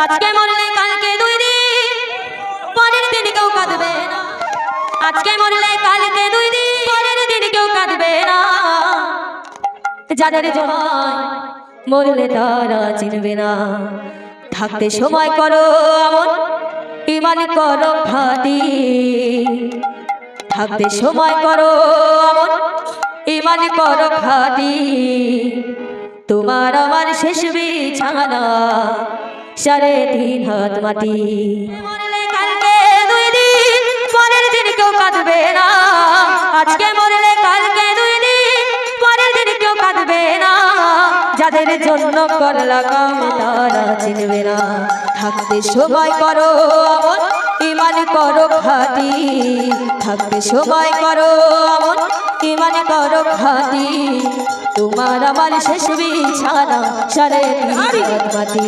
আজকে মরলে কালকে 2 দিন, পরের দিন কেউ কাঁদবে না। আজকে মরলে কালকে 2 দিন, পরের দিন কেউ কাঁদবে না। যাদের জমায় মরলে তারা চিনবে না। থাকতে সময় করো আমন, ঈমান করো খাঁটি। থাকতে সময় করো আমন, ঈমান করো খাঁটি। তোমার আমার শেষ বিছানা 3.5 হাত মাটি। মরলে কালকে 2 দিন, পরের দিন কেউ কাঁদবে না। আজকে মরলে কালকে 2 দিন, পরের দিন কেউ কাঁদবে না। যাদের জন্য করলা কাম তারা চিনবে না। থাকতে সময় করো আমন, ঈমান করো খাঁটি। থাকতে সময় করো আমন, ঈমান করো খাঁটি। তোমার আমার শেষ বিছানা 3.5 হাত মাটি।